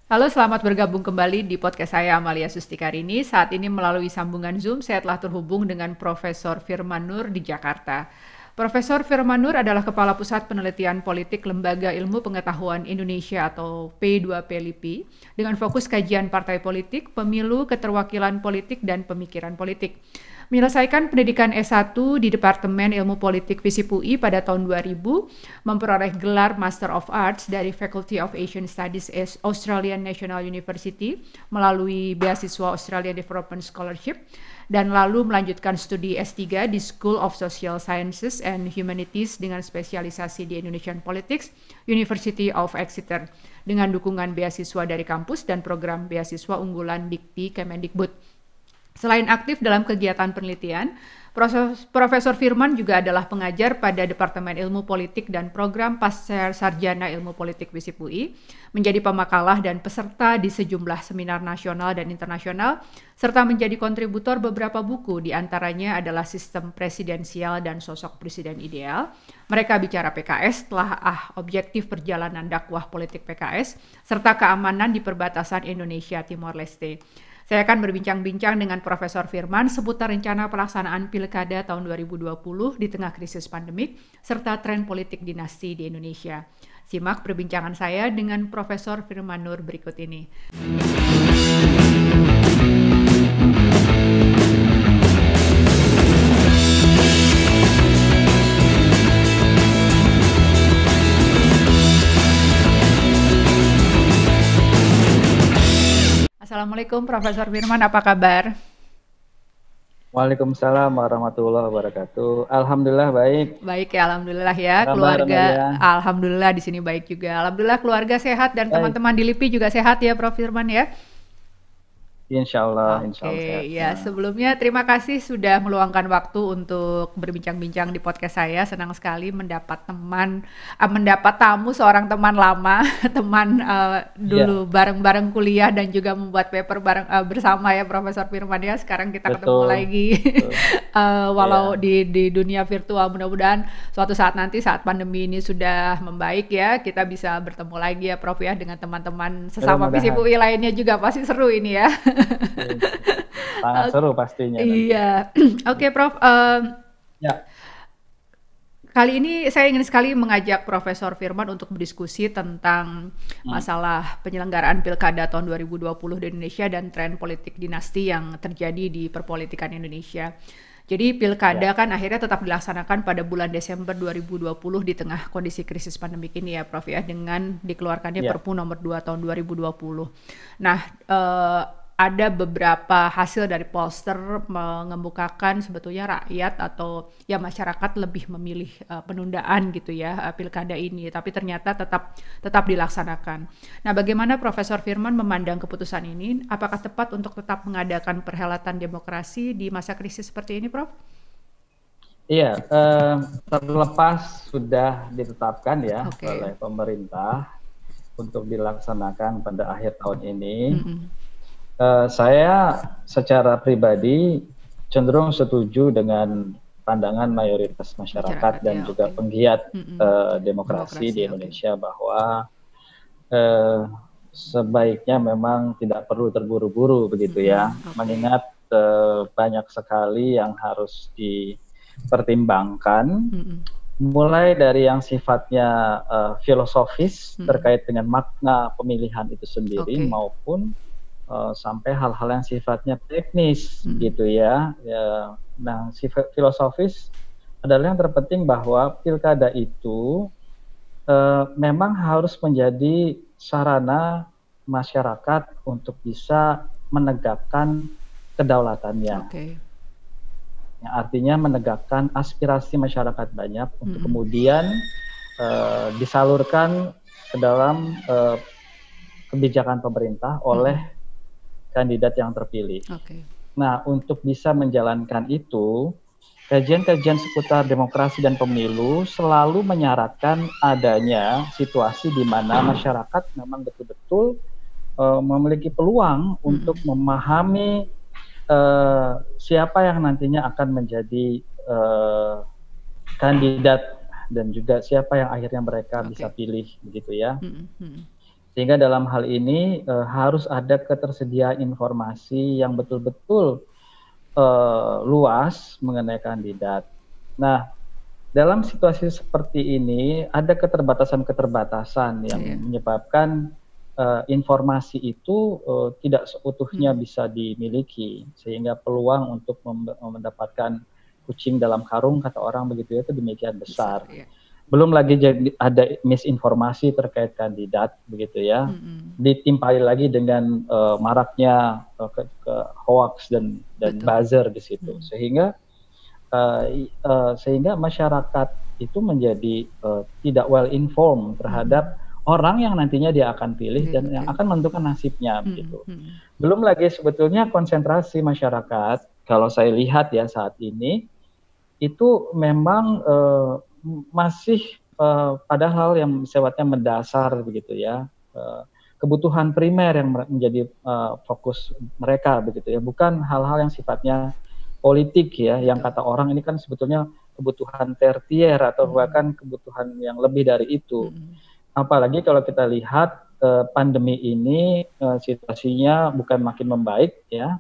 Halo, selamat bergabung kembali di podcast saya Amalia Sustikarini. Saat ini melalui sambungan Zoom, saya telah terhubung dengan Profesor Firman Nur di Jakarta. Profesor Firman Nur adalah Kepala Pusat Penelitian Politik Lembaga Ilmu Pengetahuan Indonesia atau P2P LIPI dengan fokus kajian partai politik, pemilu, keterwakilan politik, dan pemikiran politik. Menyelesaikan pendidikan S1 di Departemen Ilmu Politik FISIP UI pada tahun 2000, memperoleh gelar Master of Arts dari Faculty of Asian Studies Australian National University melalui beasiswa Australian Development Scholarship, dan lalu melanjutkan studi S3 di School of Social Sciences and Humanities dengan spesialisasi di Indonesian Politics, University of Exeter, dengan dukungan beasiswa dari kampus dan program beasiswa unggulan Dikti Kemendikbud. Selain aktif dalam kegiatan penelitian, Profesor Firman juga adalah pengajar pada Departemen Ilmu Politik dan Program Pasca Sarjana Ilmu Politik FISIP UI, menjadi pemakalah dan peserta di sejumlah seminar nasional dan internasional, serta menjadi kontributor beberapa buku, di antaranya adalah Sistem Presidensial dan Sosok Presiden Ideal, Mereka Bicara PKS, Telah Objektif Perjalanan Dakwah Politik PKS, serta Keamanan di Perbatasan Indonesia Timor Leste. Saya akan berbincang-bincang dengan Profesor Firman seputar rencana pelaksanaan Pilkada tahun 2020 di tengah krisis pandemik, serta tren politik dinasti di Indonesia. Simak perbincangan saya dengan Profesor Firman Nur berikut ini. Assalamualaikum Profesor Firman, apa kabar? Waalaikumsalam warahmatullahi wabarakatuh. Alhamdulillah baik. Baik ya, alhamdulillah ya. Keluarga, alhamdulillah di sini baik juga. Alhamdulillah keluarga sehat dan teman-teman di LIPI juga sehat ya, Prof Firman ya. Insya Allah, insya Allah sehat. Ya, sebelumnya terima kasih sudah meluangkan waktu untuk berbincang-bincang di podcast saya. Senang sekali mendapat tamu, seorang teman lama, teman dulu bareng-bareng kuliah dan juga membuat paper bareng bersama ya, Profesor Firman ya. Sekarang kita ketemu lagi, walau di dunia virtual. Mudah-mudahan suatu saat nanti saat pandemi ini sudah membaik ya, kita bisa bertemu lagi ya, Prof ya, dengan teman-teman sesama FISIP UI lainnya juga. Pasti seru ini ya. Sangat seru pastinya. Iya. Oke, Prof. Ya. Kali ini saya ingin sekali mengajak Profesor Firman untuk berdiskusi tentang masalah penyelenggaraan Pilkada tahun 2020 di Indonesia dan tren politik dinasti yang terjadi di perpolitikan Indonesia. Jadi Pilkada kan akhirnya tetap dilaksanakan pada bulan Desember 2020 di tengah kondisi krisis pandemik ini ya, Prof ya, dengan dikeluarkannya Perpu nomor 2 tahun 2020. Nah, ada beberapa hasil dari pollster mengemukakan sebetulnya rakyat atau ya masyarakat lebih memilih penundaan gitu ya Pilkada ini, tapi ternyata tetap dilaksanakan. Nah, bagaimana Profesor Firman memandang keputusan ini? Apakah tepat untuk tetap mengadakan perhelatan demokrasi di masa krisis seperti ini, Prof? Iya, terlepas sudah ditetapkan ya oleh pemerintah untuk dilaksanakan pada akhir tahun ini. Saya secara pribadi cenderung setuju dengan pandangan mayoritas masyarakat dan juga penggiat demokrasi di Indonesia bahwa sebaiknya memang tidak perlu terburu-buru begitu ya, mengingat banyak sekali yang harus dipertimbangkan, mulai dari yang sifatnya filosofis terkait dengan makna pemilihan itu sendiri maupun sampai hal-hal yang sifatnya teknis gitu ya. Nah, sifat filosofis adalah yang terpenting bahwa pilkada itu memang harus menjadi sarana masyarakat untuk bisa menegakkan kedaulatannya. Yang artinya menegakkan aspirasi masyarakat banyak untuk kemudian disalurkan ke dalam kebijakan pemerintah oleh kandidat yang terpilih. Nah, untuk bisa menjalankan itu, kajian-kajian seputar demokrasi dan pemilu selalu menyarankan adanya situasi di mana masyarakat memang betul-betul memiliki peluang untuk memahami siapa yang nantinya akan menjadi kandidat dan juga siapa yang akhirnya mereka bisa pilih, begitu ya. Sehingga dalam hal ini harus ada ketersediaan informasi yang betul-betul luas mengenai kandidat. Nah, dalam situasi seperti ini ada keterbatasan-keterbatasan yang menyebabkan informasi itu tidak seutuhnya bisa dimiliki, sehingga peluang untuk mendapatkan kucing dalam karung, kata orang begitu ya, itu demikian besar. Belum lagi jadi ada misinformasi terkait kandidat begitu ya, ditimpali lagi dengan maraknya hoax dan buzzer di situ, sehingga masyarakat itu menjadi tidak well informed terhadap orang yang nantinya dia akan pilih dan yang akan menentukan nasibnya begitu. Belum lagi sebetulnya konsentrasi masyarakat, kalau saya lihat ya saat ini itu memang masih pada hal yang sifatnya mendasar begitu ya, kebutuhan primer yang menjadi fokus mereka begitu ya, bukan hal-hal yang sifatnya politik ya, yang kata orang ini kan sebetulnya kebutuhan tertier atau bahkan kebutuhan yang lebih dari itu. Apalagi kalau kita lihat pandemi ini situasinya bukan makin membaik ya,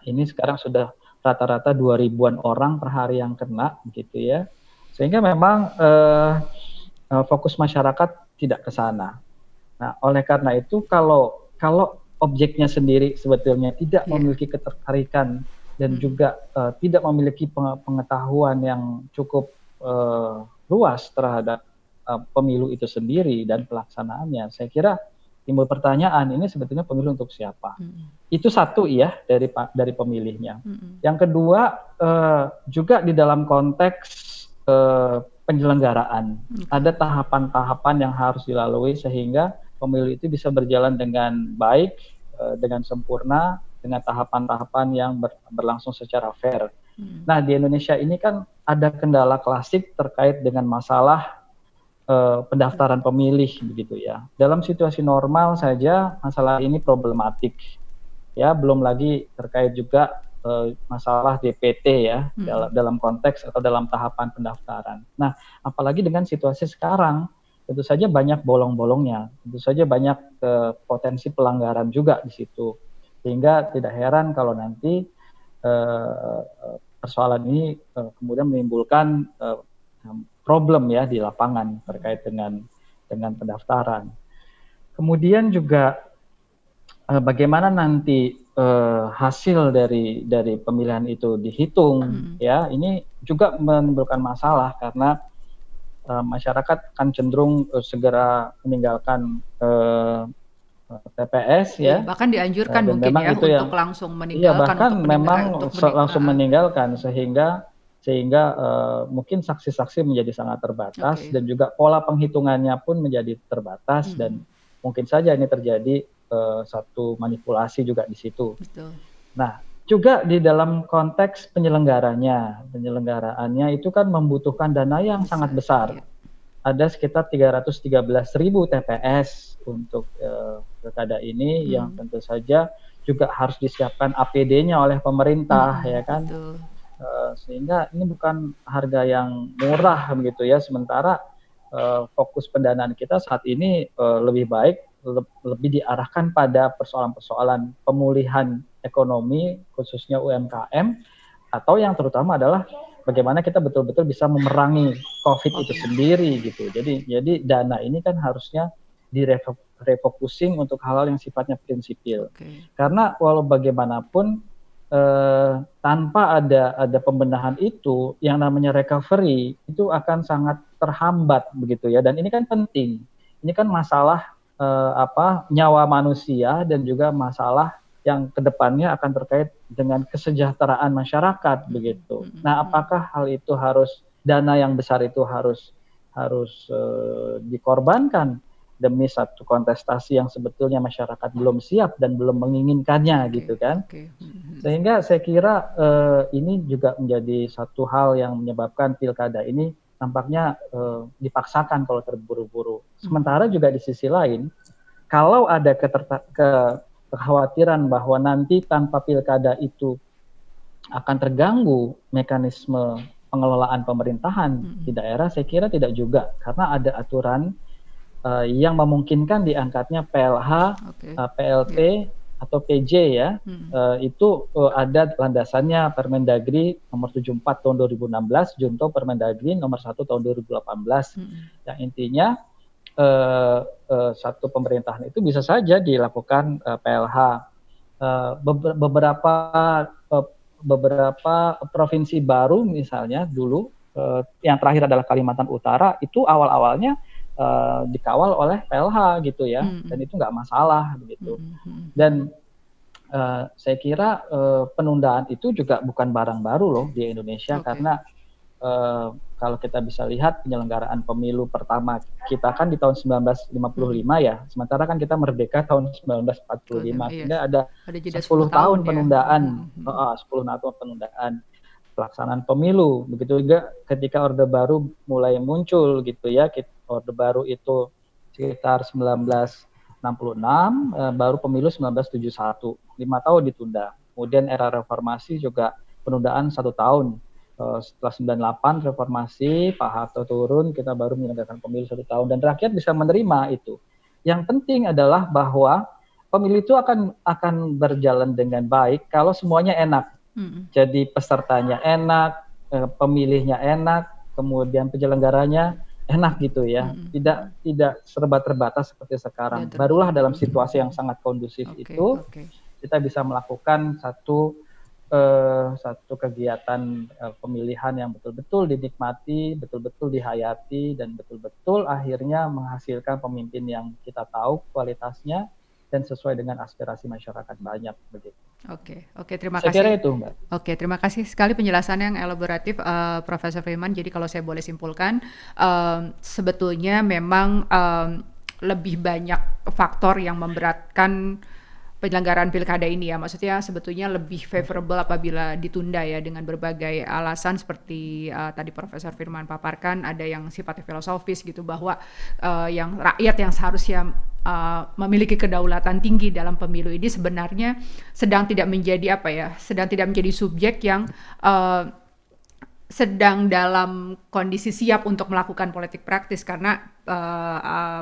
ini sekarang sudah rata-rata 2.000-an orang per hari yang kena gitu ya. Sehingga memang fokus masyarakat tidak ke sana. Nah, oleh karena itu kalau objeknya sendiri sebetulnya tidak memiliki ketertarikan dan juga tidak memiliki pengetahuan yang cukup luas terhadap pemilu itu sendiri dan pelaksanaannya, saya kira timbul pertanyaan, ini sebetulnya pemilu untuk siapa? Itu satu ya dari pemilihnya. Yang kedua juga di dalam konteks penyelenggaraan, ada tahapan-tahapan yang harus dilalui sehingga pemilu itu bisa berjalan dengan baik, dengan sempurna, dengan tahapan-tahapan yang berlangsung secara fair. Nah, di Indonesia ini kan ada kendala klasik terkait dengan masalah pendaftaran pemilih begitu ya. Dalam situasi normal saja masalah ini problematik ya, belum lagi terkait juga masalah DPT ya, dalam konteks atau dalam tahapan pendaftaran. Nah, apalagi dengan situasi sekarang, tentu saja banyak bolong-bolongnya, tentu saja banyak potensi pelanggaran juga di situ, sehingga tidak heran kalau nanti persoalan ini kemudian menimbulkan problem ya di lapangan terkait dengan pendaftaran. Kemudian juga bagaimana nanti hasil dari pemilihan itu dihitung ya, ini juga menimbulkan masalah karena masyarakat kan cenderung segera meninggalkan TPS ya, bahkan dianjurkan mungkin ya untuk langsung meninggalkan. Iya, bahkan memang langsung meninggalkan sehingga mungkin saksi-saksi menjadi sangat terbatas dan juga pola penghitungannya pun menjadi terbatas dan mungkin saja ini terjadi satu manipulasi juga di situ. Betul. Nah, juga di dalam konteks penyelenggaraannya itu kan membutuhkan dana yang sangat besar. Ya. Ada sekitar 313.000 TPS untuk pilkada ini yang tentu saja juga harus disiapkan APD-nya oleh pemerintah ya kan. Sehingga ini bukan harga yang murah begitu ya. Sementara fokus pendanaan kita saat ini lebih baik, lebih diarahkan pada persoalan-persoalan pemulihan ekonomi khususnya UMKM, atau yang terutama adalah bagaimana kita betul-betul bisa memerangi COVID itu sendiri gitu. Jadi dana ini kan harusnya direfocusing untuk hal-hal yang sifatnya prinsipil. Karena walau bagaimanapun tanpa ada pembenahan itu, yang namanya recovery itu akan sangat terhambat begitu ya. Dan ini kan penting. Ini kan masalah nyawa manusia dan juga masalah yang kedepannya akan terkait dengan kesejahteraan masyarakat begitu. Nah, apakah hal itu dana yang besar itu harus dikorbankan demi satu kontestasi yang sebetulnya masyarakat belum siap dan belum menginginkannya gitu kan? Sehingga saya kira ini juga menjadi satu hal yang menyebabkan pilkada ini tampaknya dipaksakan kalau terburu-buru. Sementara juga di sisi lain, kalau ada kekhawatiran bahwa nanti tanpa pilkada itu akan terganggu mekanisme pengelolaan pemerintahan di daerah, saya kira tidak juga, karena ada aturan yang memungkinkan diangkatnya PLH, PLT, atau PJ ya, itu ada landasannya Permendagri nomor 74 tahun 2016, junto Permendagri nomor 1 tahun 2018. Yang intinya satu pemerintahan itu bisa saja dilakukan PLH. Beberapa provinsi baru misalnya dulu, yang terakhir adalah Kalimantan Utara, itu awal-awalnya dikawal oleh PLH gitu ya, dan itu nggak masalah begitu. Dan saya kira penundaan itu juga bukan barang baru loh di Indonesia, karena kalau kita bisa lihat penyelenggaraan pemilu pertama kita kan di tahun 1955 ya, sementara kan kita merdeka tahun 1945, sehingga ada 10 tahun penundaan, 10 tahun penundaan pelaksanaan pemilu. Begitu juga ketika Orde Baru mulai muncul gitu ya, Orde Baru itu sekitar 1966, baru pemilu 1971, 5 tahun ditunda. Kemudian era reformasi juga penundaan 1 tahun. Setelah 98 reformasi, Pak Harto turun, kita baru menyelenggarakan pemilu 1 tahun, dan rakyat bisa menerima itu. Yang penting adalah bahwa pemilu itu akan berjalan dengan baik kalau semuanya enak. Jadi pesertanya enak, pemilihnya enak, kemudian penyelenggaranya enak gitu ya. Tidak serba terbatas seperti sekarang. Barulah dalam situasi yang sangat kondusif itu kita bisa melakukan satu kegiatan pemilihan yang betul-betul dinikmati, betul-betul dihayati, dan betul-betul akhirnya menghasilkan pemimpin yang kita tahu kualitasnya dan sesuai dengan aspirasi masyarakat banyak begitu. Oke, terima kasih. Saya kira itu, Mbak. Oke, terima kasih sekali penjelasan yang elaboratif, Profesor Firman. Jadi kalau saya boleh simpulkan, sebetulnya memang lebih banyak faktor yang memberatkan penyelenggaraan pilkada ini ya, maksudnya sebetulnya lebih favorable apabila ditunda ya, dengan berbagai alasan seperti tadi Profesor Firman paparkan, ada yang sifatnya filosofis gitu, bahwa yang rakyat yang seharusnya memiliki kedaulatan tinggi dalam pemilu ini sebenarnya sedang tidak menjadi subjek yang sedang dalam kondisi siap untuk melakukan politik praktis, karena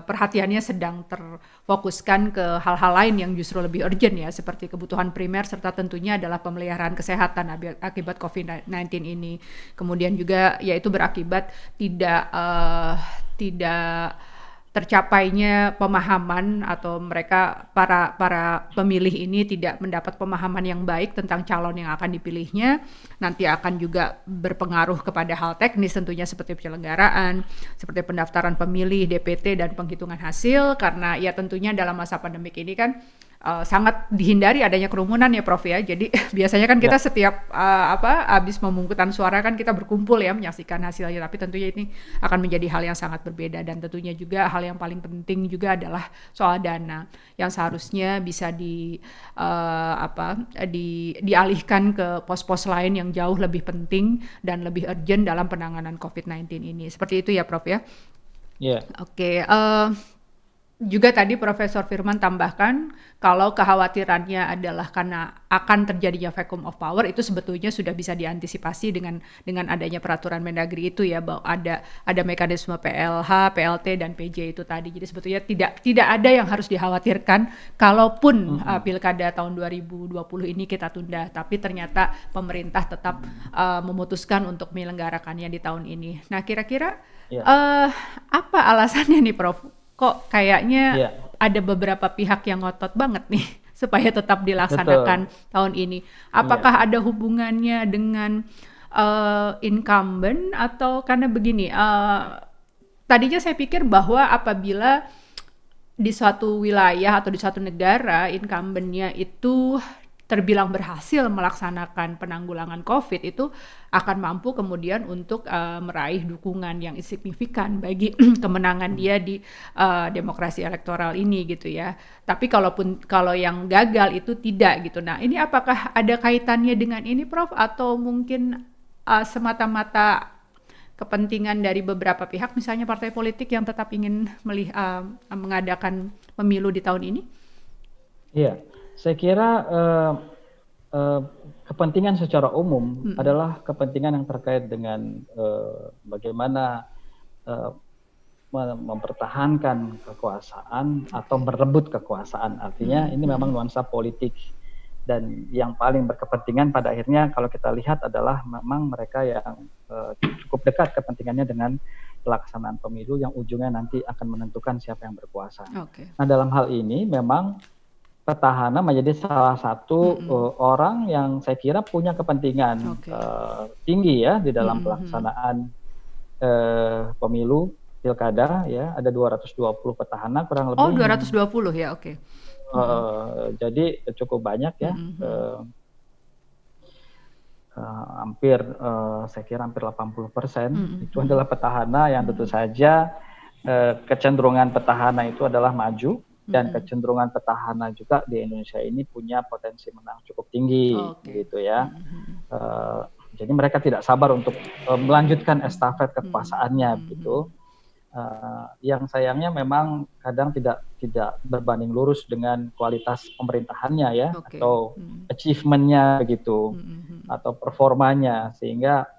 perhatiannya sedang terfokuskan ke hal-hal lain yang justru lebih urgent ya, seperti kebutuhan primer serta tentunya adalah pemeliharaan kesehatan akibat COVID-19 ini. Kemudian juga yaitu berakibat tidak tercapainya pemahaman, atau mereka para pemilih ini tidak mendapat pemahaman yang baik tentang calon yang akan dipilihnya. Nanti akan juga berpengaruh kepada hal teknis tentunya, seperti penyelenggaraan, seperti pendaftaran pemilih, DPT, dan penghitungan hasil, karena ya tentunya dalam masa pandemik ini kan sangat dihindari adanya kerumunan ya Prof ya. Jadi biasanya kan kita setiap habis pemungutan suara kan kita berkumpul ya menyaksikan hasilnya, tapi tentunya ini akan menjadi hal yang sangat berbeda. Dan tentunya juga hal yang paling penting juga adalah soal dana yang seharusnya bisa dialihkan ke pos-pos lain yang jauh lebih penting dan lebih urgent dalam penanganan COVID-19 ini. Seperti itu ya Prof ya. Iya. Oke. Juga tadi Profesor Firman tambahkan kalau kekhawatirannya adalah karena akan terjadinya vacuum of power, itu sebetulnya sudah bisa diantisipasi dengan adanya peraturan Mendagri itu ya, bahwa ada mekanisme PLH, PLT, dan PJ itu tadi. Jadi sebetulnya tidak ada yang harus dikhawatirkan kalaupun pilkada tahun 2020 ini kita tunda, tapi ternyata pemerintah tetap memutuskan untuk menyelenggarakannya di tahun ini. Nah, kira-kira apa alasannya nih Prof? Kok kayaknya ada beberapa pihak yang ngotot banget nih supaya tetap dilaksanakan tahun ini. Apakah ada hubungannya dengan incumbent, atau karena begini, tadinya saya pikir bahwa apabila di suatu wilayah atau di suatu negara incumbent-nya itu terbilang berhasil melaksanakan penanggulangan COVID, itu akan mampu kemudian untuk meraih dukungan yang signifikan bagi kemenangan dia di demokrasi elektoral ini gitu ya. Tapi kalau yang gagal itu tidak gitu. Nah, ini apakah ada kaitannya dengan ini Prof, atau mungkin semata-mata kepentingan dari beberapa pihak, misalnya partai politik yang tetap ingin mengadakan pemilu di tahun ini? Iya. Saya kira kepentingan secara umum adalah kepentingan yang terkait dengan bagaimana mempertahankan kekuasaan atau berebut kekuasaan. Artinya ini memang nuansa politik, dan yang paling berkepentingan pada akhirnya kalau kita lihat adalah memang mereka yang cukup dekat kepentingannya dengan pelaksanaan pemilu yang ujungnya nanti akan menentukan siapa yang berkuasa. Nah, dalam hal ini memang petahana menjadi salah satu orang yang saya kira punya kepentingan tinggi ya di dalam pelaksanaan pemilu pilkada ya. Ada 220 petahana kurang lebih. 220 ya, oke. Jadi cukup banyak ya. Hampir saya kira hampir 80% itu adalah petahana yang tentu saja kecenderungan petahana itu adalah maju, dan kecenderungan petahana juga di Indonesia ini punya potensi menang cukup tinggi gitu ya. Jadi mereka tidak sabar untuk melanjutkan estafet kekuasaannya gitu. Yang sayangnya memang kadang tidak berbanding lurus dengan kualitas pemerintahannya ya, atau achievement-nya begitu, atau performanya, sehingga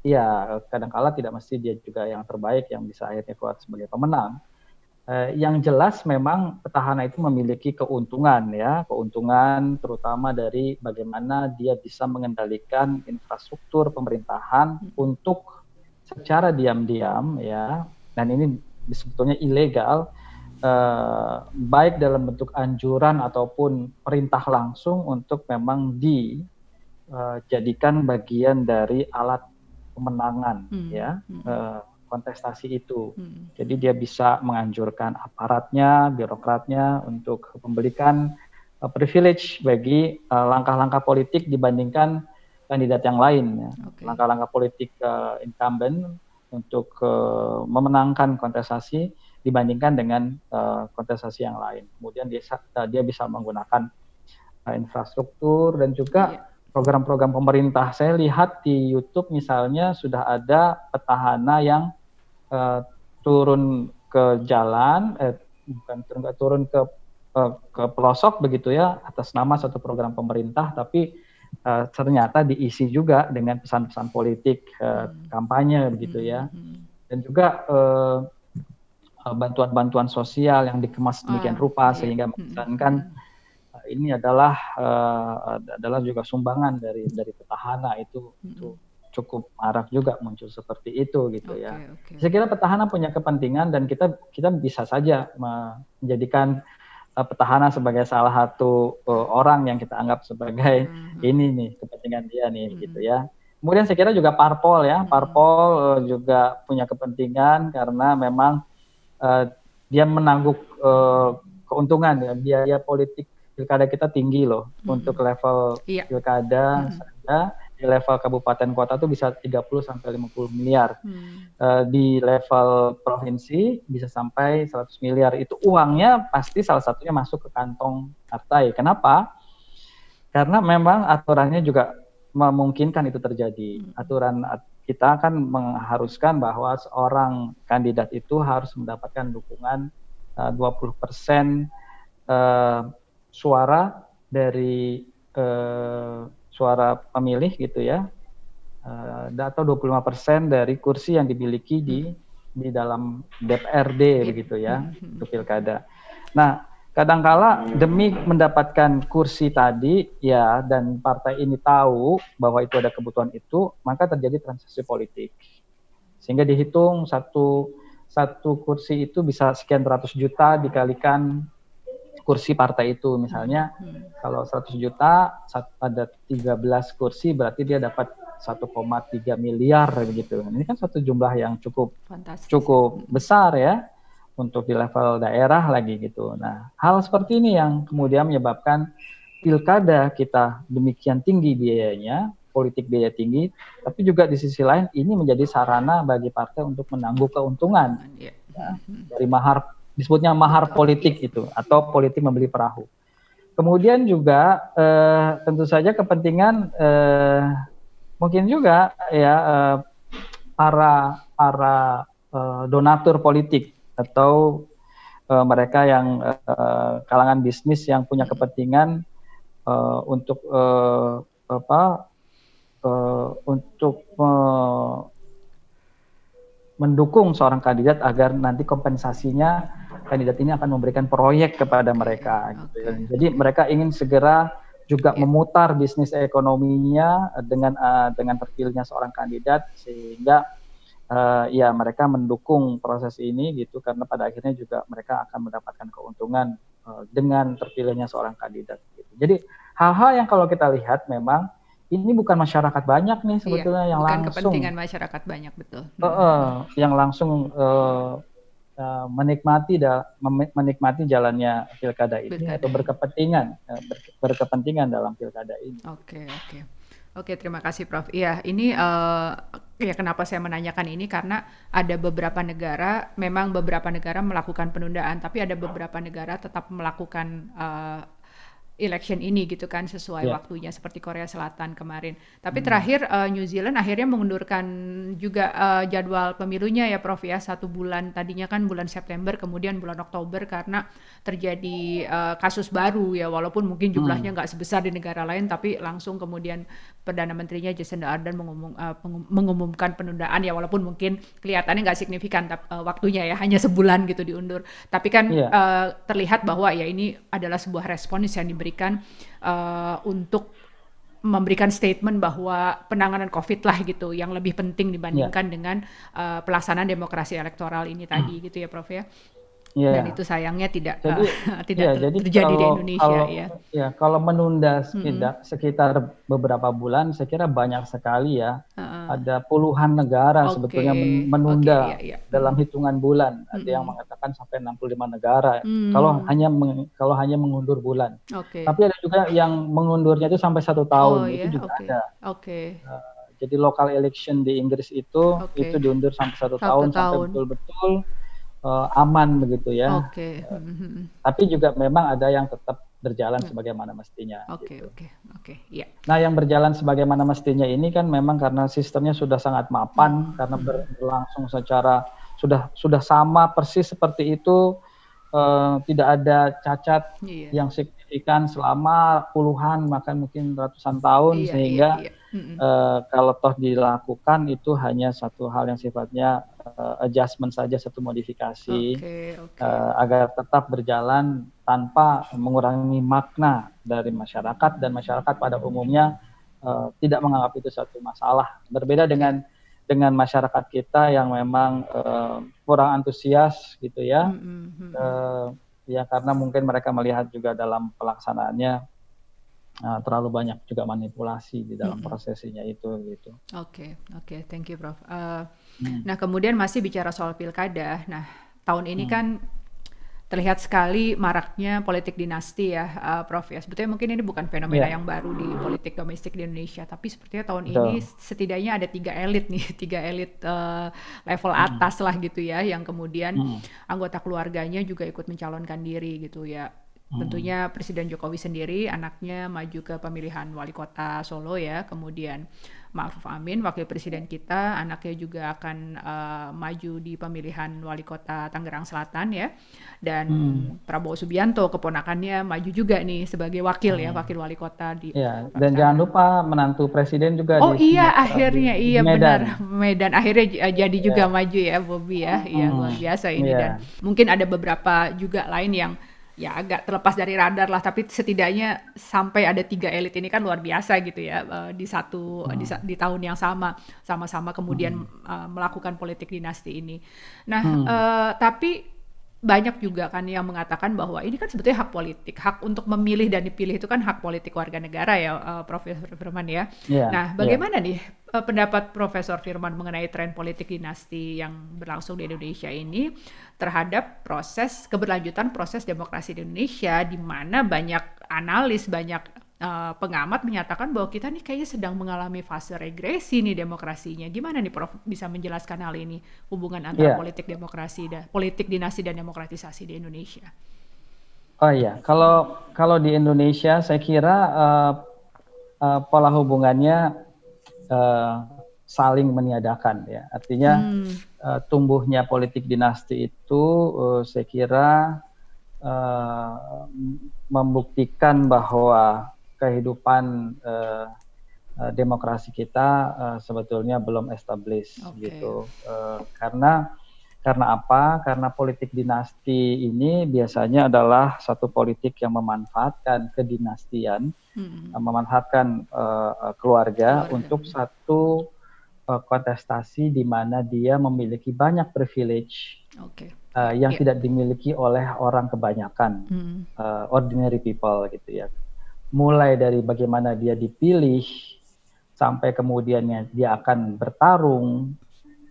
ya kadang-kala tidak mesti dia juga yang terbaik yang bisa akhirnya keluar sebagai pemenang. Yang jelas memang petahana itu memiliki keuntungan ya, keuntungan terutama dari bagaimana dia bisa mengendalikan infrastruktur pemerintahan untuk secara diam-diam ya, dan ini sebetulnya ilegal, baik dalam bentuk anjuran ataupun perintah langsung untuk memang dijadikan bagian dari alat pemenangan ya, kontestasi itu. Jadi dia bisa menganjurkan aparatnya, birokratnya untuk memberikan privilege bagi langkah-langkah politik dibandingkan kandidat yang lain ya. Langkah-langkah politik incumbent untuk memenangkan kontestasi dibandingkan dengan kontestasi yang lain. Kemudian dia bisa menggunakan infrastruktur dan juga program-program pemerintah. Saya lihat di YouTube misalnya sudah ada petahana yang turun ke jalan, turun ke pelosok begitu ya, atas nama satu program pemerintah, tapi ternyata diisi juga dengan pesan-pesan politik kampanye begitu ya, dan juga bantuan-bantuan sosial yang dikemas demikian rupa sehingga mengesankan ini adalah juga sumbangan dari petahana. Itu cukup marak juga muncul seperti itu gitu ya. Saya kira petahana punya kepentingan, dan kita bisa saja menjadikan petahana sebagai salah satu orang yang kita anggap sebagai ini nih kepentingan dia nih gitu ya. Kemudian saya kira juga parpol ya, parpol juga punya kepentingan karena memang dia menangguk keuntungan ya, biaya politik pilkada kita tinggi loh. Untuk level pilkada saja di level kabupaten kota tuh bisa 30-50 miliar. Di level provinsi bisa sampai 100 miliar. Itu uangnya pasti salah satunya masuk ke kantong partai. Kenapa? Karena memang aturannya juga memungkinkan itu terjadi. Aturan kita kan mengharuskan bahwa seorang kandidat itu harus mendapatkan dukungan 20% suara dari suara pemilih gitu ya, atau 25% dari kursi yang dimiliki di dalam DPRD begitu ya, untuk pilkada. Nah, kadangkala demi mendapatkan kursi tadi ya, dan partai ini tahu bahwa itu ada kebutuhan itu, maka terjadi transaksi politik. Sehingga dihitung satu kursi itu bisa sekian ratus juta dikalikan kursi partai itu. Misalnya kalau 100 juta ada 13 kursi, berarti dia dapat 1,3 miliar begitu. Ini kan satu jumlah yang cukup besar ya, untuk di level daerah lagi gitu. Nah, hal seperti ini yang kemudian menyebabkan pilkada kita demikian tinggi biayanya, politik biaya tinggi, tapi juga di sisi lain ini menjadi sarana bagi partai untuk menangguh keuntungan ya, dari disebutnya mahar politik itu, atau politik membeli perahu. Kemudian juga tentu saja kepentingan mungkin juga ya para donatur politik atau mereka yang kalangan bisnis yang punya kepentingan untuk mendukung seorang kandidat agar nanti kompensasinya kandidat ini akan memberikan proyek kepada mereka. Gitu. Jadi mereka ingin segera juga memutar bisnis ekonominya dengan terpilihnya seorang kandidat, sehingga ya mereka mendukung proses ini gitu, karena pada akhirnya juga mereka akan mendapatkan keuntungan dengan terpilihnya seorang kandidat. Gitu. Jadi hal-hal yang kalau kita lihat memang ini bukan masyarakat banyak nih sebetulnya yang bukan langsung kepentingan masyarakat banyak, betul. Yang langsung menikmati jalannya pilkada ini atau berkepentingan dalam pilkada ini. Oke, terima kasih Prof. Iya, ini ya kenapa saya menanyakan ini, karena ada beberapa negara, memang beberapa negara melakukan penundaan, tapi ada beberapa negara tetap melakukan election ini gitu kan sesuai waktunya, seperti Korea Selatan kemarin. Tapi terakhir New Zealand akhirnya mengundurkan juga jadwal pemilunya ya Prof ya, 1 bulan, tadinya kan bulan September kemudian bulan Oktober karena terjadi kasus baru ya, walaupun mungkin jumlahnya nggak sebesar di negara lain, tapi langsung kemudian Perdana Menterinya Jacinda Ardern mengumumkan penundaan ya, walaupun mungkin kelihatannya nggak signifikan waktunya ya, hanya sebulan gitu diundur. Tapi kan terlihat bahwa ya ini adalah sebuah respons yang diberikan untuk memberikan statement bahwa penanganan COVID lah gitu yang lebih penting dibandingkan dengan pelaksanaan demokrasi elektoral ini tadi gitu ya Prof ya. Dan itu sayangnya tidak terjadi di Indonesia kalau menunda sekitar beberapa bulan, saya kira banyak sekali ya. Ada puluhan negara sebetulnya menunda dalam hitungan bulan. Ada yang mengatakan sampai 65 negara kalau hanya mengundur bulan. Tapi ada juga yang mengundurnya itu sampai 1 tahun. Itu juga ada. Jadi local election di Inggris itu diundur sampai 1 tahun sampai betul-betul aman begitu ya. Tapi juga memang ada yang tetap berjalan sebagaimana mestinya. Nah, yang berjalan sebagaimana mestinya ini kan memang karena sistemnya sudah sangat mapan, karena berlangsung secara sudah sama persis seperti itu, tidak ada cacat yang signifikan selama puluhan bahkan mungkin ratusan tahun, sehingga kalau toh dilakukan itu hanya satu hal yang sifatnya adjustment saja, satu modifikasi agar tetap berjalan tanpa mengurangi makna dari masyarakat, dan masyarakat pada umumnya tidak menganggap itu satu masalah. Berbeda dengan masyarakat kita yang memang kurang antusias gitu ya, ya karena mungkin mereka melihat juga dalam pelaksanaannya terlalu banyak juga manipulasi di dalam prosesinya itu gitu. Oke, thank you Prof. Nah kemudian masih bicara soal pilkada. Nah tahun ini kan terlihat sekali maraknya politik dinasti ya Prof ya. Sebetulnya mungkin ini bukan fenomena yang baru di politik domestik di Indonesia, tapi sepertinya tahun ini setidaknya ada 3 elit nih, 3 elit level atas lah gitu ya, yang kemudian anggota keluarganya juga ikut mencalonkan diri gitu ya. Tentunya Presiden Jokowi sendiri, anaknya maju ke pemilihan wali kota Solo ya, kemudian Ma'ruf Amin, wakil presiden kita, anaknya juga akan maju di pemilihan wali kota Tangerang Selatan ya, dan Prabowo Subianto, keponakannya, maju juga nih sebagai wakil ya, wakil wali kota di dan jangan lupa menantu presiden juga akhirnya benar, Medan akhirnya jadi juga maju ya, Bobi ya, luar biasa ini. Dan mungkin ada beberapa juga lain yang ya agak terlepas dari radar lah, tapi setidaknya sampai ada 3 elit ini kan luar biasa gitu ya, di tahun yang sama-sama kemudian melakukan politik dinasti ini. Nah tapi banyak juga kan yang mengatakan bahwa ini kan sebetulnya hak politik, hak untuk memilih dan dipilih itu kan hak politik warga negara ya, Profesor Firman ya. Nah bagaimana nih pendapat Profesor Firman mengenai tren politik dinasti yang berlangsung di Indonesia ini terhadap keberlanjutan proses demokrasi di Indonesia, di mana banyak analis, banyak pengamat menyatakan bahwa kita nih kayaknya sedang mengalami fase regresi nih demokrasinya. Gimana nih Prof bisa menjelaskan hal ini, hubungan antara politik dinasti dan demokratisasi di Indonesia? Oh iya, kalau di Indonesia saya kira pola hubungannya saling meniadakan ya. Artinya tumbuhnya politik dinasti itu saya kira membuktikan bahwa kehidupan demokrasi kita sebetulnya belum established gitu. Karena apa? Karena politik dinasti ini biasanya adalah satu politik yang memanfaatkan kedinastian, memanfaatkan keluarga untuk satu kontestasi di mana dia memiliki banyak privilege yang tidak dimiliki oleh orang kebanyakan, ordinary people gitu ya. Mulai dari bagaimana dia dipilih, sampai kemudian dia akan bertarung,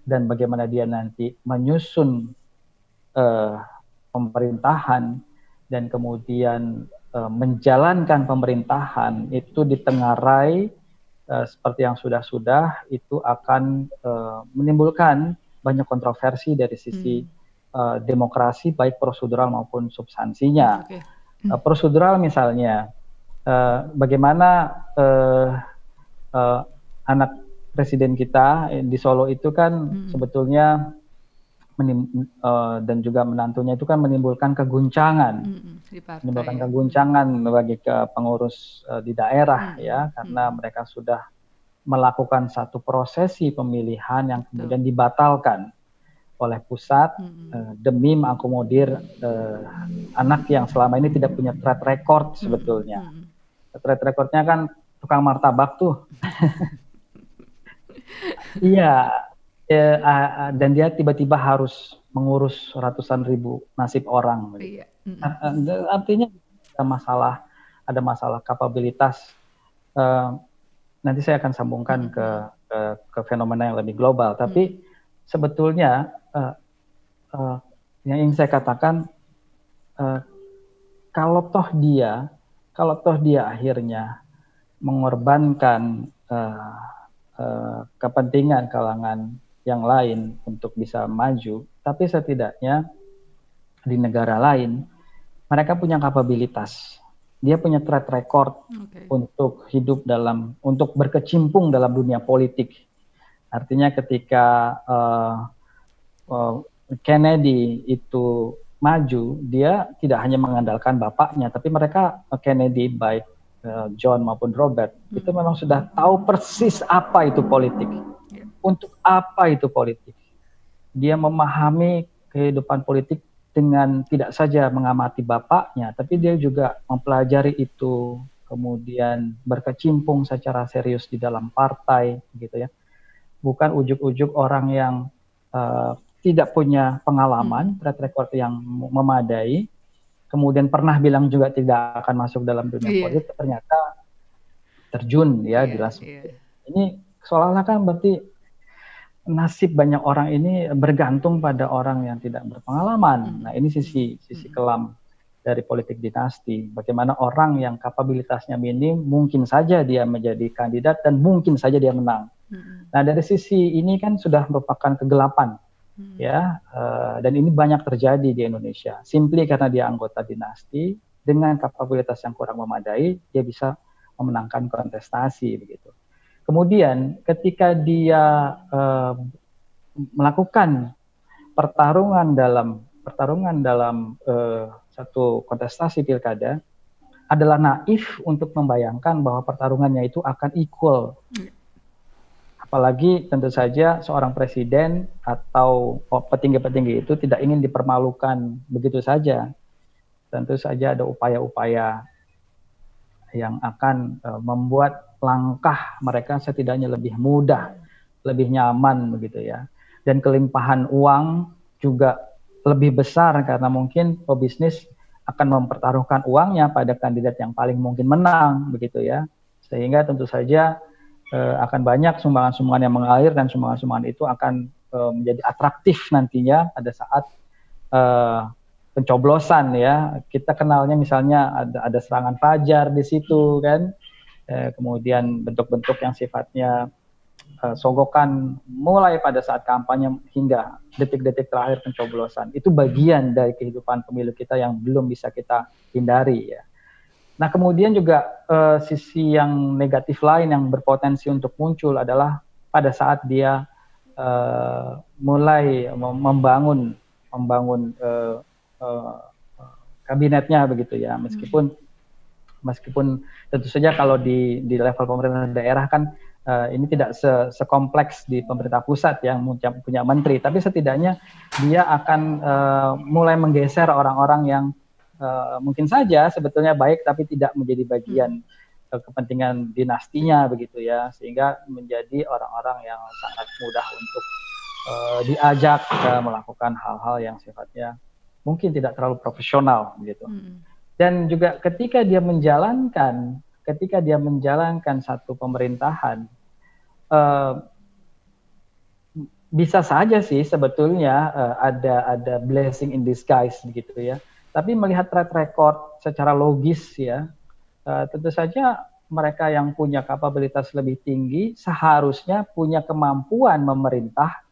dan bagaimana dia nanti menyusun pemerintahan, dan kemudian menjalankan pemerintahan itu ditengarai seperti yang sudah-sudah, itu akan menimbulkan banyak kontroversi dari sisi demokrasi, baik prosedural maupun substansinya. Prosedural misalnya, bagaimana anak presiden kita di Solo itu kan sebetulnya dan juga menantunya itu kan menimbulkan keguncangan, bagi pengurus di daerah ya, karena mereka sudah melakukan satu prosesi pemilihan yang kemudian dibatalkan oleh pusat demi mengakomodir anak yang selama ini tidak punya track record sebetulnya. Track recordnya kan tukang martabak tuh. Iya, dan dia tiba-tiba harus mengurus ratusan ribu nasib orang. Iya. Artinya ada masalah kapabilitas. Nanti saya akan sambungkan ke fenomena yang lebih global. Tapi sebetulnya yang ingin saya katakan, kalau toh dia akhirnya mengorbankan kepentingan kalangan yang lain untuk bisa maju, tapi setidaknya di negara lain mereka punya kapabilitas, dia punya track record untuk hidup untuk berkecimpung dalam dunia politik. Artinya ketika Kennedy itu maju, dia tidak hanya mengandalkan bapaknya, tapi mereka Kennedy, baik John maupun Robert, itu memang sudah tahu persis apa itu politik. Untuk apa itu politik? Dia memahami kehidupan politik dengan tidak saja mengamati bapaknya, tapi dia juga mempelajari itu, kemudian berkecimpung secara serius di dalam partai, gitu ya. Bukan ujuk-ujuk orang yang tidak punya pengalaman, track record yang memadai, kemudian pernah bilang juga tidak akan masuk dalam dunia politik, ternyata terjun ya di dalam. Ini seolah-olah kan berarti nasib banyak orang ini bergantung pada orang yang tidak berpengalaman. Nah, ini sisi kelam dari politik dinasti. Bagaimana orang yang kapabilitasnya minim mungkin saja dia menjadi kandidat dan mungkin saja dia menang. Nah, dari sisi ini kan sudah merupakan kegelapan, ya. Dan ini banyak terjadi di Indonesia. Simply karena dia anggota dinasti dengan kapabilitas yang kurang memadai, dia bisa memenangkan kontestasi begitu. Kemudian ketika dia melakukan pertarungan dalam satu kontestasi pilkada, adalah naif untuk membayangkan bahwa pertarungannya itu akan equal. Apalagi tentu saja seorang presiden atau petinggi-petinggi itu tidak ingin dipermalukan begitu saja. Tentu saja ada upaya-upaya yang akan membuat langkah mereka setidaknya lebih mudah, lebih nyaman begitu ya. Dan kelimpahan uang juga lebih besar karena mungkin pebisnis akan mempertaruhkan uangnya pada kandidat yang paling mungkin menang begitu ya. Sehingga tentu saja akan banyak sumbangan-sumbangan yang mengalir, dan sumbangan-sumbangan itu akan menjadi atraktif nantinya pada saat pencoblosan ya. Kita kenalnya misalnya ada serangan fajar di situ kan. Kemudian bentuk-bentuk yang sifatnya sogokan mulai pada saat kampanye hingga detik-detik terakhir pencoblosan. Itu bagian dari kehidupan pemilu kita yang belum bisa kita hindari ya. Nah, kemudian juga sisi yang negatif lain yang berpotensi untuk muncul adalah pada saat dia mulai membangun kabinetnya begitu ya. Meskipun Meskipun tentu saja kalau di level pemerintah daerah kan ini tidak sekompleks di pemerintah pusat yang punya menteri, tapi setidaknya dia akan mulai menggeser orang-orang yang mungkin saja sebetulnya baik tapi tidak menjadi bagian kepentingan dinastinya begitu ya, sehingga menjadi orang-orang yang sangat mudah untuk diajak melakukan hal-hal yang sifatnya mungkin tidak terlalu profesional gitu. Dan juga ketika dia menjalankan satu pemerintahan, bisa saja sih sebetulnya ada blessing in disguise gitu ya. Tapi melihat track record secara logis ya, tentu saja mereka yang punya kapabilitas lebih tinggi seharusnya punya kemampuan memerintah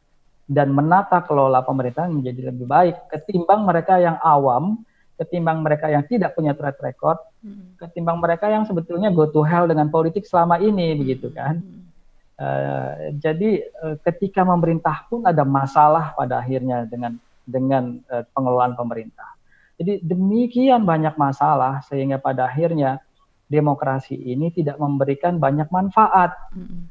dan menata kelola pemerintahan menjadi lebih baik ketimbang mereka yang awam, ketimbang mereka yang tidak punya track record, ketimbang mereka yang sebetulnya go to hell dengan politik selama ini begitu kan. Jadi ketika memerintah pun ada masalah pada akhirnya dengan pengelolaan pemerintah. Jadi demikian banyak masalah sehingga pada akhirnya demokrasi ini tidak memberikan banyak manfaat.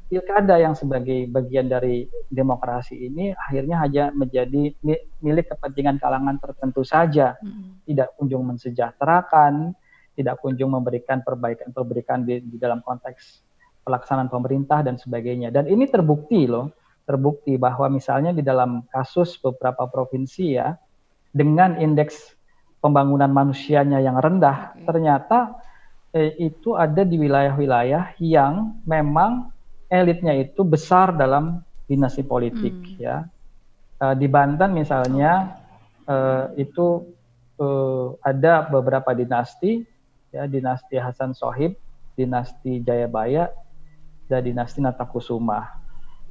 Pilkada yang sebagai bagian dari demokrasi ini akhirnya hanya menjadi milik kepentingan kalangan tertentu saja, tidak kunjung mensejahterakan, tidak kunjung memberikan perbaikan di dalam konteks pelaksanaan pemerintah dan sebagainya. Dan ini terbukti bahwa misalnya di dalam kasus beberapa provinsi ya, dengan indeks pembangunan manusianya yang rendah, ternyata itu ada di wilayah-wilayah yang memang elitnya itu besar dalam dinasti politik ya. Di Banten misalnya itu ada beberapa dinasti ya, dinasti Hasan Sohib, dinasti Jayabaya, dan dinasti Natakusuma.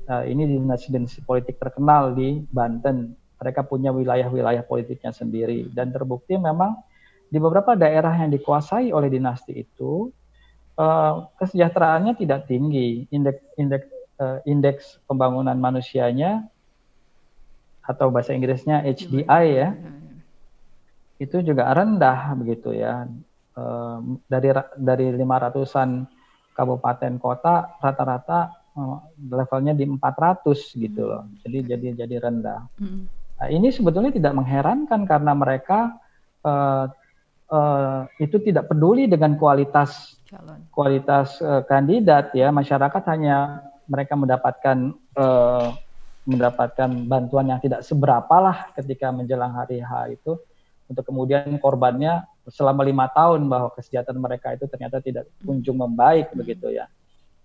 Ini dinasti politik terkenal di Banten. Mereka punya wilayah-wilayah politiknya sendiri dan terbukti memang di beberapa daerah yang dikuasai oleh dinasti itu kesejahteraannya tidak tinggi, indeks pembangunan manusianya atau bahasa Inggrisnya HDI ya, itu juga rendah begitu ya. Dari 500-an kabupaten kota rata-rata levelnya di 400 gitu loh. Jadi rendah. Nah, ini sebetulnya tidak mengherankan karena mereka itu tidak peduli dengan kualitas kandidat ya. Masyarakat hanya mereka mendapatkan bantuan yang tidak seberapa lah ketika menjelang hari H itu, untuk kemudian korbannya selama 5 tahun bahwa kesejahteraan mereka itu ternyata tidak kunjung membaik begitu ya.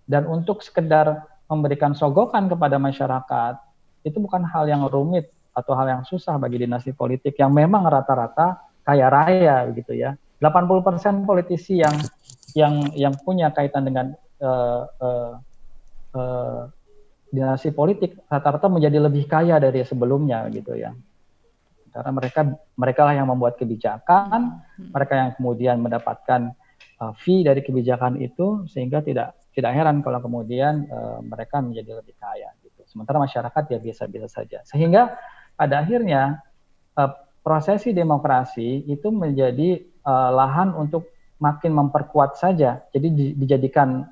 Dan untuk sekedar memberikan sogokan kepada masyarakat itu bukan hal yang rumit atau hal yang susah bagi dinasti politik yang memang rata-rata kaya raya begitu ya. 80% politisi yang punya kaitan dengan dinasti politik rata-rata menjadi lebih kaya dari sebelumnya gitu ya. Karena mereka lah yang membuat kebijakan, mereka yang kemudian mendapatkan fee dari kebijakan itu, sehingga tidak heran kalau kemudian mereka menjadi lebih kaya gitu. Sementara masyarakat ya biasa-biasa saja. Sehingga pada akhirnya prosesi demokrasi itu menjadi lahan untuk makin memperkuat saja. Jadi dijadikan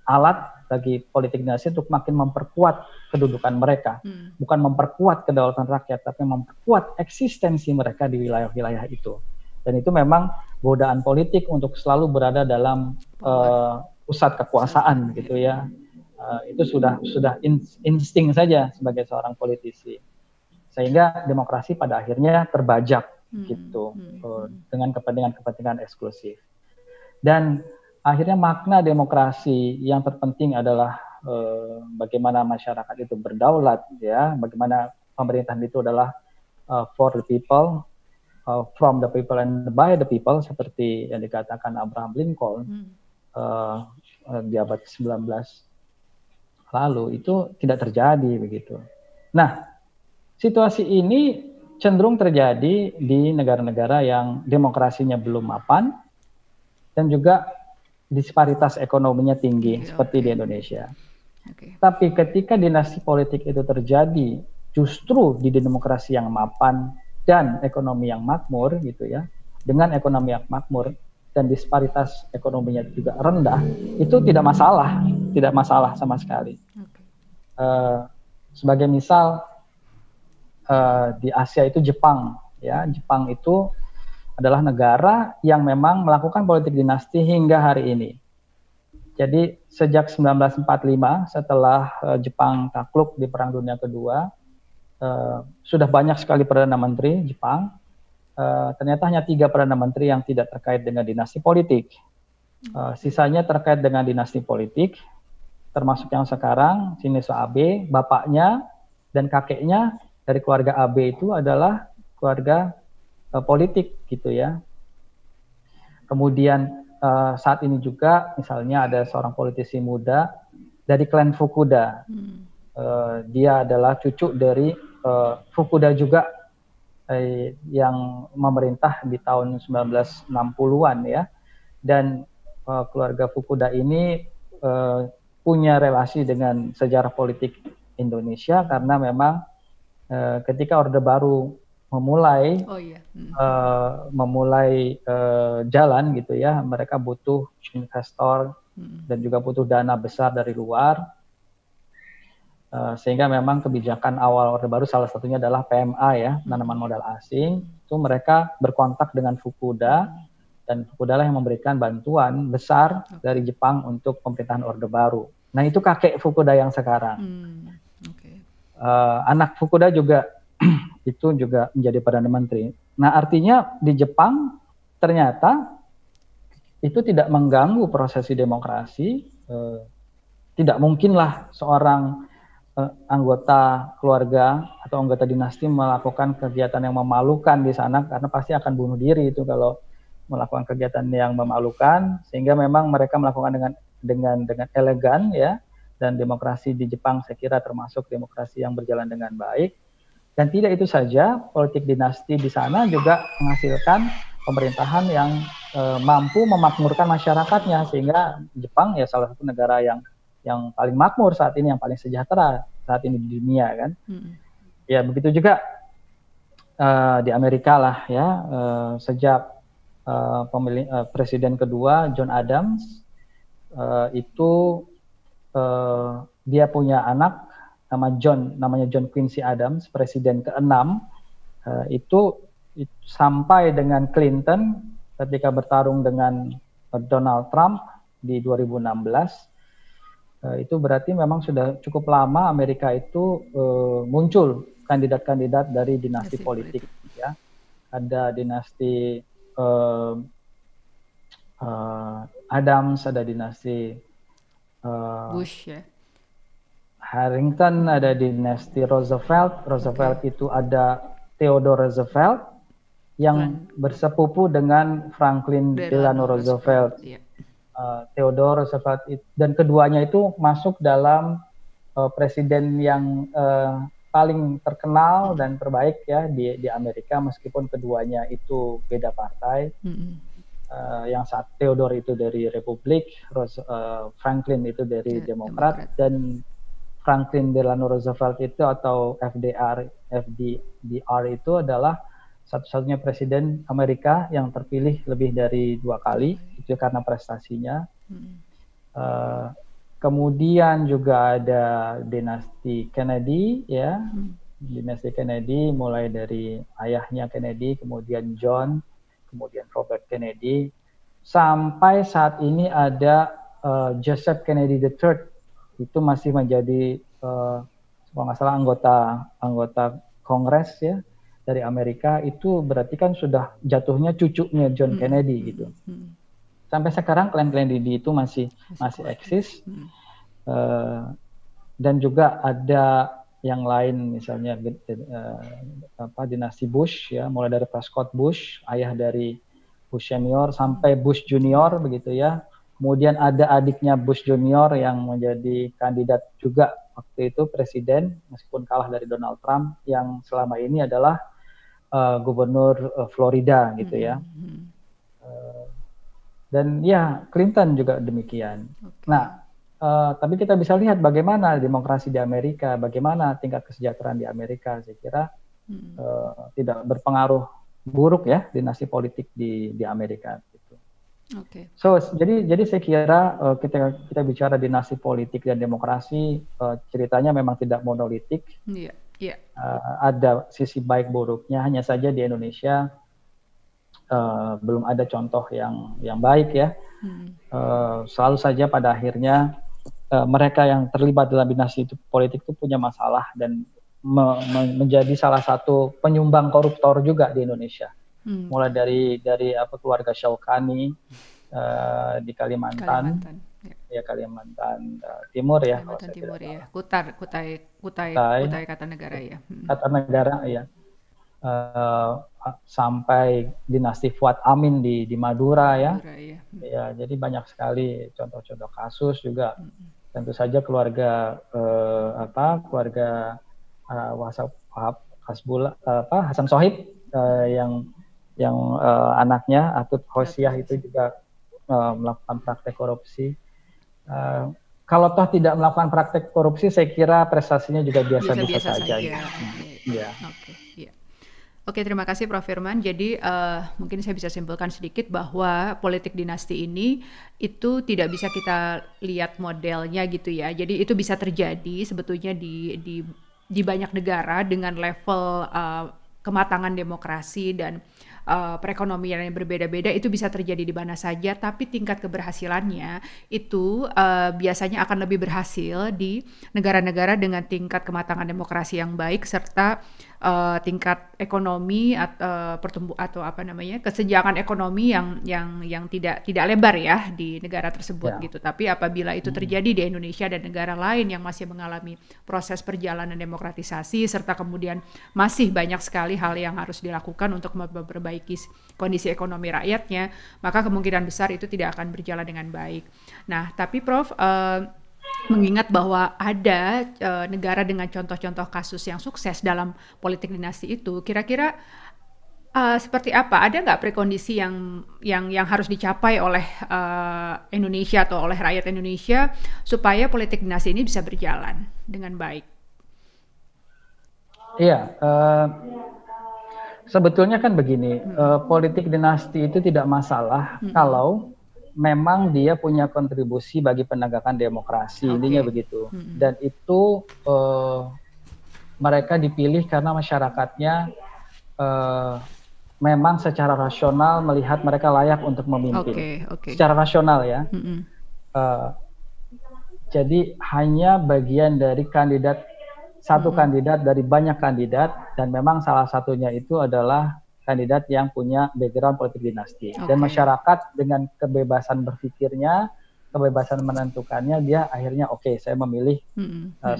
alat bagi politik dinasti untuk makin memperkuat kedudukan mereka. Bukan memperkuat kedaulatan rakyat, tapi memperkuat eksistensi mereka di wilayah-wilayah itu. Dan itu memang godaan politik untuk selalu berada dalam pusat kekuasaan gitu ya. Itu sudah insting saja sebagai seorang politisi. Sehingga demokrasi pada akhirnya terbajak gitu dengan kepentingan eksklusif. Dan akhirnya makna demokrasi yang terpenting adalah bagaimana masyarakat itu berdaulat ya, bagaimana pemerintahan itu adalah for the people, from the people and by the people, seperti yang dikatakan Abraham Lincoln di abad ke-19 lalu, itu tidak terjadi begitu. Nah, situasi ini cenderung terjadi di negara-negara yang demokrasinya belum mapan dan juga disparitas ekonominya tinggi seperti di Indonesia. Tapi ketika dinasti politik itu terjadi justru di demokrasi yang mapan dan ekonomi yang makmur gitu ya, dengan ekonomi yang makmur, dan disparitas ekonominya juga rendah, itu tidak masalah sama sekali. Sebagai misal di Asia itu Jepang, ya, Jepang itu adalah negara yang memang melakukan politik dinasti hingga hari ini. Jadi sejak 1945 setelah Jepang takluk di Perang Dunia Kedua, sudah banyak sekali Perdana Menteri Jepang. Ternyata hanya 3 Perdana Menteri yang tidak terkait dengan dinasti politik. Sisanya terkait dengan dinasti politik, termasuk yang sekarang, Shinzo Abe, bapaknya dan kakeknya dari keluarga Abe itu adalah keluarga politik gitu ya. Kemudian saat ini juga misalnya ada seorang politisi muda dari klan Fukuda. Dia adalah cucu dari Fukuda juga yang memerintah di tahun 1960-an ya. Dan keluarga Fukuda ini punya relasi dengan sejarah politik Indonesia karena memang ketika Orde Baru memulai jalan gitu ya, mereka butuh investor dan juga butuh dana besar dari luar, sehingga memang kebijakan awal Orde Baru salah satunya adalah PMA ya, penanaman modal asing. Itu mereka berkontak dengan Fukuda dan Fukuda lah yang memberikan bantuan besar dari Jepang untuk pemerintahan Orde Baru. Nah itu kakek Fukuda yang sekarang. Anak Fukuda juga itu juga menjadi Perdana Menteri. Nah artinya di Jepang ternyata itu tidak mengganggu prosesi demokrasi. Tidak mungkinlah seorang anggota keluarga atau anggota dinasti melakukan kegiatan yang memalukan di sana, karena pasti akan bunuh diri itu kalau melakukan kegiatan yang memalukan. Sehingga memang mereka melakukan dengan elegan ya, dan demokrasi di Jepang saya kira termasuk demokrasi yang berjalan dengan baik. Dan tidak itu saja, politik dinasti di sana juga menghasilkan pemerintahan yang mampu memakmurkan masyarakatnya, sehingga Jepang ya salah satu negara yang paling makmur saat ini, yang paling sejahtera saat ini di dunia kan. Ya begitu juga di Amerika lah ya, sejak presiden kedua John Adams itu dia punya anak namanya John Quincy Adams, presiden ke-6, itu sampai dengan Clinton ketika bertarung dengan Donald Trump di 2016, itu berarti memang sudah cukup lama Amerika itu muncul kandidat-kandidat dari dinasti politik ya. Ada dinasti Adams, ada dinasti Bush ya. Harrington, ada dinasti Roosevelt. Itu ada Theodore Roosevelt yang bersepupu dengan Franklin Delano Roosevelt. Theodore Roosevelt dan keduanya itu masuk dalam presiden yang paling terkenal dan terbaik ya di Amerika, meskipun keduanya itu beda partai. Yang saat Theodore itu dari Republik, Franklin itu dari Demokrat, dan Franklin Delano Roosevelt itu atau FDR itu adalah satu-satunya presiden Amerika yang terpilih lebih dari 2 kali, itu karena prestasinya. Kemudian juga ada dinasti Kennedy ya, dinasti Kennedy mulai dari ayahnya Kennedy, kemudian John, kemudian Robert Kennedy, sampai saat ini ada Joseph Kennedy III. Itu masih menjadi kalau nggak salah anggota Kongres ya dari Amerika. Itu berarti kan sudah jatuhnya cucunya John Kennedy gitu. Sampai sekarang klan Kennedy itu masih eksis. Dan juga ada yang lain, misalnya dinasti Bush ya, mulai dari Prescott Bush, ayah dari Bush senior, sampai Bush junior begitu ya. Kemudian ada adiknya Bush Junior yang menjadi kandidat juga waktu itu presiden, meskipun kalah dari Donald Trump, yang selama ini adalah gubernur Florida gitu ya. Dan ya Clinton juga demikian. Nah, tapi kita bisa lihat bagaimana demokrasi di Amerika, bagaimana tingkat kesejahteraan di Amerika. Saya kira tidak berpengaruh buruk ya dinasti politik di Amerika. Gitu. Oke. So jadi saya kira ketika kita bicara dinasti politik dan demokrasi, ceritanya memang tidak monolitik. Iya, iya. Ada sisi baik buruknya. Hanya saja di Indonesia belum ada contoh yang baik ya. Selalu saja pada akhirnya mereka yang terlibat dalam dinasti politik itu punya masalah dan menjadi salah satu penyumbang koruptor juga di Indonesia. Mulai dari keluarga Syaukani di Kalimantan Timur ya. Kalimantan Timur ya. Kutai Kartanegara ya. Kartanegara ya. Sampai dinasti Fuad Amin di Madura ya. Ya, jadi banyak sekali contoh-contoh kasus juga. Tentu saja keluarga Hasan Sohib yang anaknya Atut Hosiah itu juga melakukan praktek korupsi. Kalau toh tidak melakukan praktek korupsi, saya kira prestasinya juga biasa-biasa saja. Ya. Oke, terima kasih Prof. Firman. Jadi mungkin saya bisa simpulkan sedikit bahwa politik dinasti ini itu tidak bisa kita lihat modelnya gitu ya. Jadi itu bisa terjadi sebetulnya di banyak negara dengan level kematangan demokrasi dan perekonomian yang berbeda-beda. Itu bisa terjadi di mana saja, tapi tingkat keberhasilannya itu biasanya akan lebih berhasil di negara-negara dengan tingkat kematangan demokrasi yang baik serta tingkat ekonomi atau kesenjangan ekonomi yang tidak lebar ya di negara tersebut gitu. Tapi apabila itu terjadi di Indonesia dan negara lain yang masih mengalami proses perjalanan demokratisasi serta kemudian masih banyak sekali hal yang harus dilakukan untuk memperbaiki kondisi ekonomi rakyatnya, maka kemungkinan besar itu tidak akan berjalan dengan baik. Nah, tapi Prof, mengingat bahwa ada negara dengan contoh-contoh kasus yang sukses dalam politik dinasti itu, kira-kira seperti apa? Ada nggak prekondisi yang harus dicapai oleh Indonesia atau oleh rakyat Indonesia supaya politik dinasti ini bisa berjalan dengan baik? Iya. Sebetulnya kan begini, politik dinasti itu tidak masalah kalau memang dia punya kontribusi bagi penegakan demokrasi, intinya begitu. Dan itu mereka dipilih karena masyarakatnya memang secara rasional melihat mereka layak untuk memimpin. Secara rasional ya. Jadi hanya bagian dari satu kandidat dari banyak kandidat, dan memang salah satunya itu adalah kandidat yang punya background politik dinasti. Dan masyarakat dengan kebebasan berpikirnya, kebebasan menentukannya, dia akhirnya saya memilih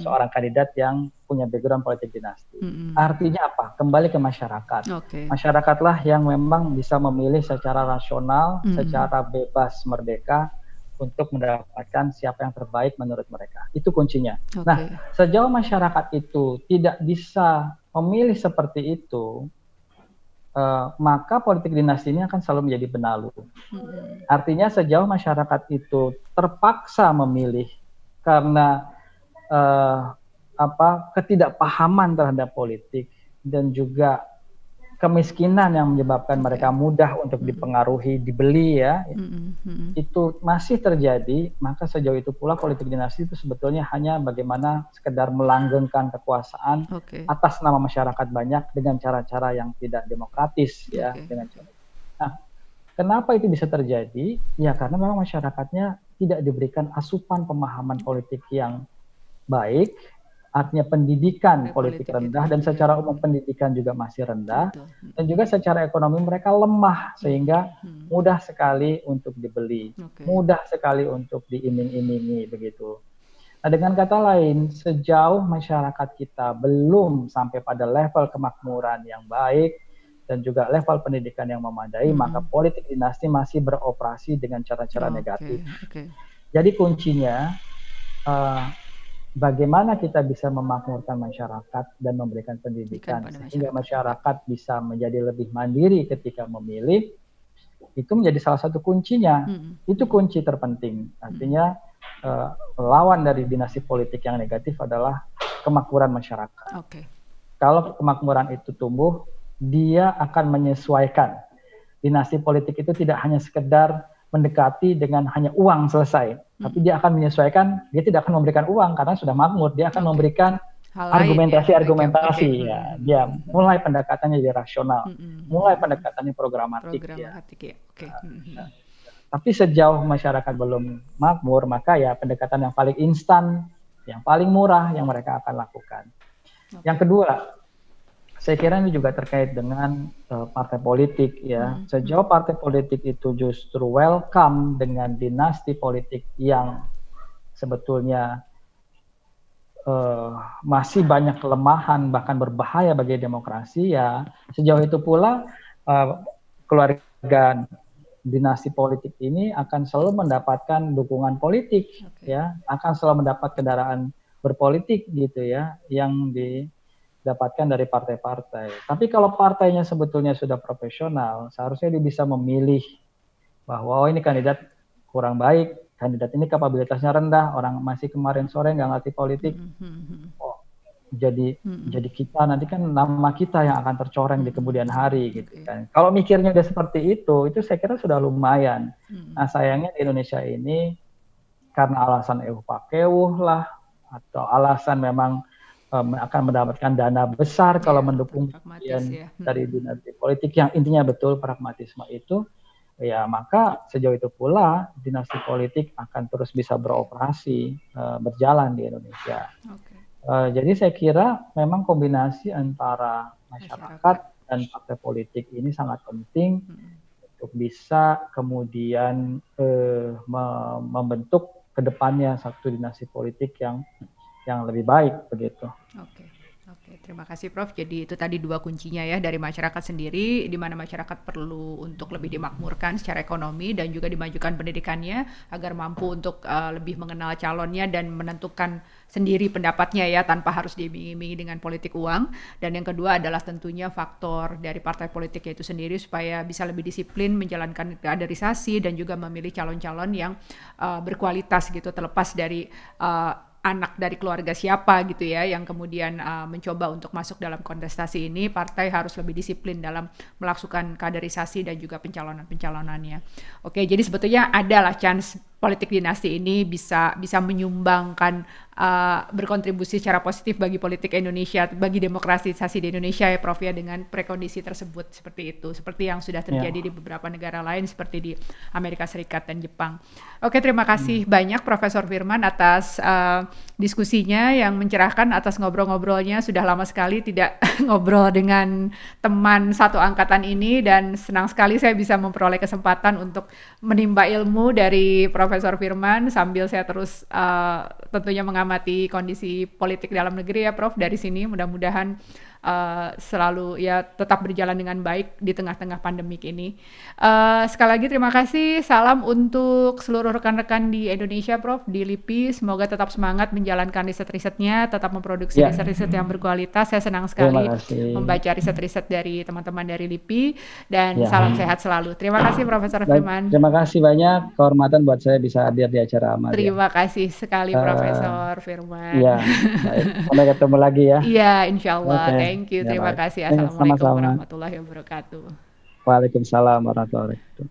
seorang kandidat yang punya background politik dinasti. Artinya apa? Kembali ke masyarakat. Masyarakatlah yang memang bisa memilih secara rasional, secara bebas, merdeka, untuk mendapatkan siapa yang terbaik menurut mereka. Itu kuncinya. Nah, sejauh masyarakat itu tidak bisa memilih seperti itu, maka politik dinasti ini akan selalu menjadi benalu. Artinya sejauh masyarakat itu terpaksa memilih karena ketidakpahaman terhadap politik dan juga kemiskinan yang menyebabkan mereka mudah untuk dipengaruhi, dibeli ya, itu masih terjadi, maka sejauh itu pula politik dinasti itu sebetulnya hanya bagaimana sekedar melanggengkan kekuasaan atas nama masyarakat banyak dengan cara-cara yang tidak demokratis ya. Nah, kenapa itu bisa terjadi? Ya karena memang masyarakatnya tidak diberikan asupan pemahaman politik yang baik. Artinya pendidikan politik rendah, dan secara umum pendidikan juga masih rendah, dan juga secara ekonomi mereka lemah sehingga mudah sekali untuk dibeli, mudah sekali untuk diiming-imingi begitu. Nah, dengan kata lain, sejauh masyarakat kita belum sampai pada level kemakmuran yang baik dan juga level pendidikan yang memadai, maka politik dinasti masih beroperasi dengan cara-cara negatif. Jadi kuncinya bagaimana kita bisa memakmurkan masyarakat dan memberikan pendidikan sehingga masyarakat bisa menjadi lebih mandiri ketika memilih, itu menjadi salah satu kuncinya. Itu kunci terpenting. Artinya lawan dari dinasti politik yang negatif adalah kemakmuran masyarakat. Kalau kemakmuran itu tumbuh, dia akan menyesuaikan. Dinasti politik itu tidak hanya sekedar mendekati dengan hanya uang selesai, tapi dia akan menyesuaikan, dia tidak akan memberikan uang karena sudah makmur, dia akan memberikan argumentasi-argumentasi ya. Dia mulai pendekatannya jadi rasional, mulai pendekatannya programatik ya. Tapi sejauh masyarakat belum makmur, maka ya pendekatan yang paling instan, yang paling murah yang mereka akan lakukan. Yang kedua, saya kira ini juga terkait dengan partai politik ya. Sejauh partai politik itu justru welcome dengan dinasti politik yang sebetulnya masih banyak kelemahan bahkan berbahaya bagi demokrasi ya, sejauh itu pula keluarga dinasti politik ini akan selalu mendapatkan dukungan politik ya, akan selalu mendapat kendaraan berpolitik gitu ya yang didapatkan dari partai-partai. Tapi kalau partainya sebetulnya sudah profesional, seharusnya dia bisa memilih bahwa oh ini kandidat kurang baik, kandidat ini kapabilitasnya rendah, orang masih kemarin sore nggak ngerti politik, oh jadi kita nanti kan nama kita yang akan tercoreng di kemudian hari gitu kan. Kalau mikirnya udah seperti itu saya kira sudah lumayan. Nah sayangnya di Indonesia ini karena alasan pakewuh lah atau alasan memang akan mendapatkan dana besar kalau mendukung dari dinasti politik yang intinya betul pragmatisme itu. Ya maka sejauh itu pula dinasti politik akan terus bisa beroperasi berjalan di Indonesia. Jadi saya kira memang kombinasi antara masyarakat dan partai politik ini sangat penting untuk bisa kemudian membentuk kedepannya satu dinasti politik yang lebih baik begitu. Oke, terima kasih Prof. Jadi itu tadi dua kuncinya ya dari masyarakat sendiri, di mana masyarakat perlu untuk lebih dimakmurkan secara ekonomi dan juga dimajukan pendidikannya agar mampu untuk lebih mengenal calonnya dan menentukan sendiri pendapatnya ya tanpa harus diiming-imingi dengan politik uang. Dan yang kedua adalah tentunya faktor dari partai politik itu sendiri supaya bisa lebih disiplin menjalankan kaderisasi dan juga memilih calon-calon yang berkualitas gitu, terlepas dari anak dari keluarga siapa gitu ya yang kemudian mencoba untuk masuk dalam kontestasi ini. Partai harus lebih disiplin dalam melakukan kaderisasi dan juga pencalonannya. Oke, jadi sebetulnya adalah chance politik dinasti ini bisa menyumbangkan berkontribusi secara positif bagi politik Indonesia, bagi demokratisasi di Indonesia ya Prof ya, dengan prekondisi tersebut seperti itu, seperti yang sudah terjadi di beberapa negara lain seperti di Amerika Serikat dan Jepang. Oke, terima kasih banyak Profesor Firman atas diskusinya yang mencerahkan, atas ngobrol-ngobrolnya. Sudah lama sekali tidak ngobrol dengan teman satu angkatan ini dan senang sekali saya bisa memperoleh kesempatan untuk menimba ilmu dari Profesor Firman sambil saya terus tentunya mengamati kondisi politik dalam negeri ya Prof dari sini. Mudah-mudahan selalu ya tetap berjalan dengan baik di tengah-tengah pandemik ini. Sekali lagi terima kasih, salam untuk seluruh rekan-rekan di Indonesia Prof, di LIPI. Semoga tetap semangat menjalankan riset-risetnya, tetap memproduksi riset-riset yang berkualitas. Saya senang sekali membaca riset-riset dari teman-teman dari LIPI dan salam sehat selalu. Terima kasih Profesor Firman. Terima kasih banyak, kehormatan buat saya bisa hadir di acara Amalia. Terima kasih sekali Profesor Firman. Iya, sampai ketemu lagi ya. Iya, insya Allah. Thank you, terima kasih. Assalamualaikum warahmatullahi wabarakatuh. Waalaikumsalam warahmatullahi wabarakatuh.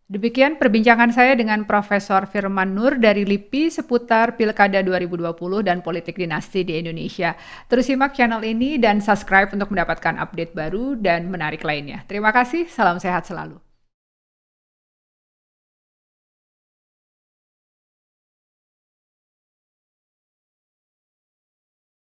Demikian perbincangan saya dengan Profesor Firman Nur dari LIPI seputar Pilkada 2020 dan politik dinasti di Indonesia. Terus simak channel ini dan subscribe untuk mendapatkan update baru dan menarik lainnya. Terima kasih, salam sehat selalu.